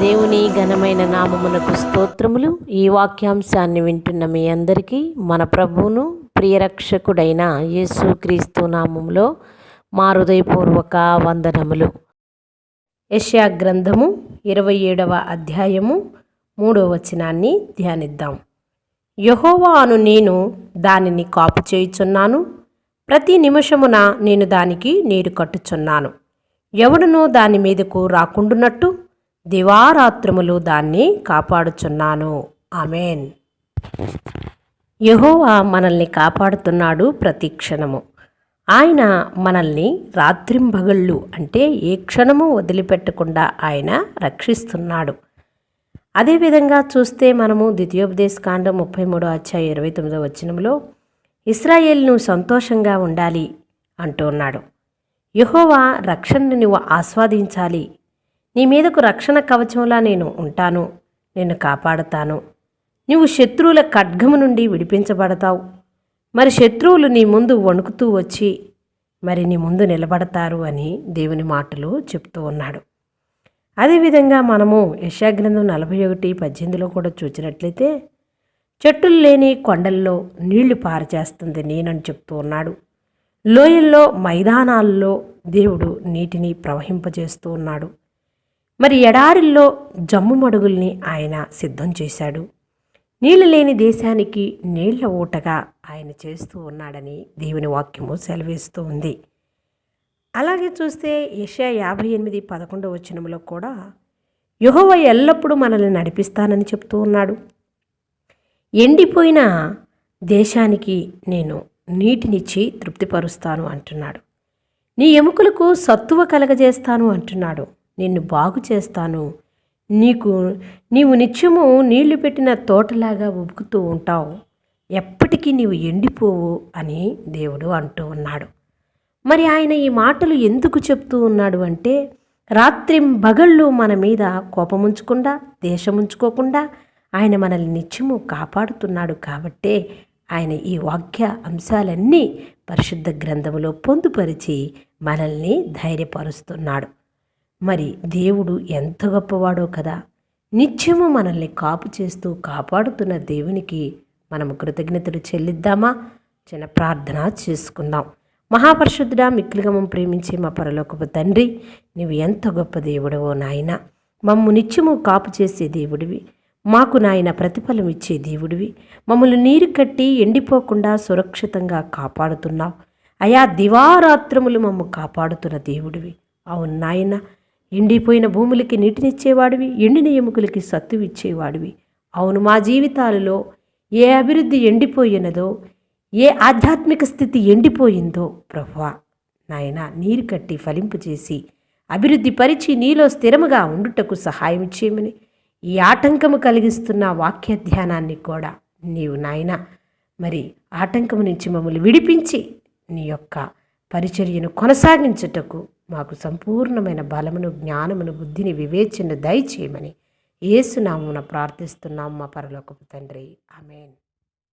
దేవుని ఘనమైన నామమునకు స్తోత్రములు. ఈ వాక్యాంశాన్ని వింటున్న మీ అందరికీ మన ప్రభువును ప్రియరక్షకుడైన యేసుక్రీస్తు నామములో మా హృదయపూర్వక వందనములు. యెషయా గ్రంథము 27వ అధ్యాయము 3వ వచనాన్ని ధ్యానిద్దాం. యెహోవా అను నేను దానిని కాపు చేయుచున్నాను, ప్రతి నిమిషమున నేను దానికి నీరు కట్టుచున్నాను. ఎవడునూ దాని మీదకు రాకుండునట్టు దివారాత్రములు దాన్ని కాపాడుచున్నాను. ఆమేన్. యెహోవా మనల్ని కాపాడుతున్నాడు ప్రతి క్షణము. ఆయన మనల్ని రాత్రింబగళ్ళు అంటే ఏ క్షణము వదిలిపెట్టకుండా ఆయన రక్షిస్తున్నాడు. అదేవిధంగా చూస్తే మనము ద్వితీయోపదేశకాండం 33వ అధ్యాయం 29వ వచనంలో ఇశ్రాయేలును సంతోషంగా ఉండాలి అంటున్నాడు. యెహోవా రక్షణను నువ్వు ఆస్వాదించాలి. నీ మీదకు రక్షణ కవచంలా నేను ఉంటాను, నిన్ను కాపాడుతాను. నువ్వు శత్రువుల ఖడ్గము నుండి విడిపించబడతావు. మరి శత్రువులు నీ ముందు వణుకుతూ వచ్చి మరి నీ ముందు నిలబడతారు అని దేవుని మాటలు చెప్తూ ఉన్నాడు. అదేవిధంగా మనము యెషయా గ్రంథం 41:18లో కూడా చూసినట్లయితే చెట్టులు లేని కొండల్లో నీళ్లు పారచేస్తుంది నేనని చెప్తూ ఉన్నాడు. లోయల్లో మైదానాల్లో దేవుడు నీటిని ప్రవహింపజేస్తూ ఉన్నాడు. మరి ఎడారిల్లో జమ్ము మడుగుల్ని ఆయన సిద్ధం చేశాడు. నీళ్లు లేని దేశానికి నీళ్ల ఊటగా ఆయన చేస్తూ ఉన్నాడని దేవుని వాక్యము సెలవిస్తూ ఉంది. అలాగే చూస్తే యెషయా 58:11 వచనంలో కూడా యెహోవా ఎల్లప్పుడూ మనల్ని నడిపిస్తానని చెప్తూ ఉన్నాడు. ఎండిపోయిన దేశానికి నేను నీటినిచ్చి తృప్తిపరుస్తాను అంటున్నాడు. నీ ఎముకలకు సత్తువ కలగజేస్తాను అంటున్నాడు. నిన్ను బాగు చేస్తాను. నీవు నిత్యము నీళ్లు పెట్టిన తోటలాగా ఉబుకుతూ ఉంటావు, ఎప్పటికీ నీవు ఎండిపోవు అని దేవుడు అంటూ ఉన్నాడు. మరి ఆయన ఈ మాటలు ఎందుకు చెప్తూ ఉన్నాడు అంటే రాత్రింబగళ్ళు మన మీద కోపముంచకుండా దేశముంచుకోకుండా ఆయన మనల్ని నిత్యము కాపాడుతున్నాడు. కాబట్టే ఆయన ఈ వాక్య అంశాలన్నీ పరిశుద్ధ గ్రంథములో పొందుపరిచి మనల్ని ధైర్యపరుస్తున్నాడు. మరి దేవుడు ఎంత గొప్పవాడో కదా. నిత్యము మనల్ని కాపు చేస్తూ కాపాడుతున్న దేవునికి మనము కృతజ్ఞతలు చెల్లిద్దామా? చిన్న ప్రార్థన చేసుకుందాం. మహాపరిశుద్ధుడా, మిక్కిలిగమం ప్రేమించే మా పరలోకపు తండ్రి, నీవు ఎంత గొప్ప దేవుడవో నాయన. మమ్ము నిత్యము కాపు చేసే దేవుడివి, మాకు నాయన ప్రతిఫలం ఇచ్చే దేవుడివి. మమ్మల్ని నీరు కట్టి ఎండిపోకుండా సురక్షితంగా కాపాడుతున్నావు అయా. దివారాత్రములు మమ్ము కాపాడుతున్న దేవుడివి. అవును నాయన, ఎండిపోయిన భూములకి నీటినిచ్చేవాడివి, ఎండిన ఎముకలకి సత్తు ఇచ్చేవాడివి. అవును, మా జీవితాలలో ఏ అభివృద్ధి ఎండిపోయినదో, ఏ ఆధ్యాత్మిక స్థితి ఎండిపోయిందో ప్రభువా నాయన నీరు కట్టి ఫలింపు చేసి అభివృద్ధి పరిచి నీలో స్థిరముగా ఉండుటకు సహాయం చేయమని ఈ ఆటంకము కలిగిస్తున్న వాక్య ధ్యానాన్ని కూడా నీవు నాయన మరి ఆటంకము నుంచి మమ్మల్ని విడిపించి నీ యొక్క పరిచర్యను కొనసాగించుటకు మాకు సంపూర్ణమైన బలమును, జ్ఞానమును, బుద్ధిని, వివేచనను దయచేయమని యేసు నామమున ప్రార్థిస్తున్నాం మా పరలోకపు తండ్రి. ఆమేన్.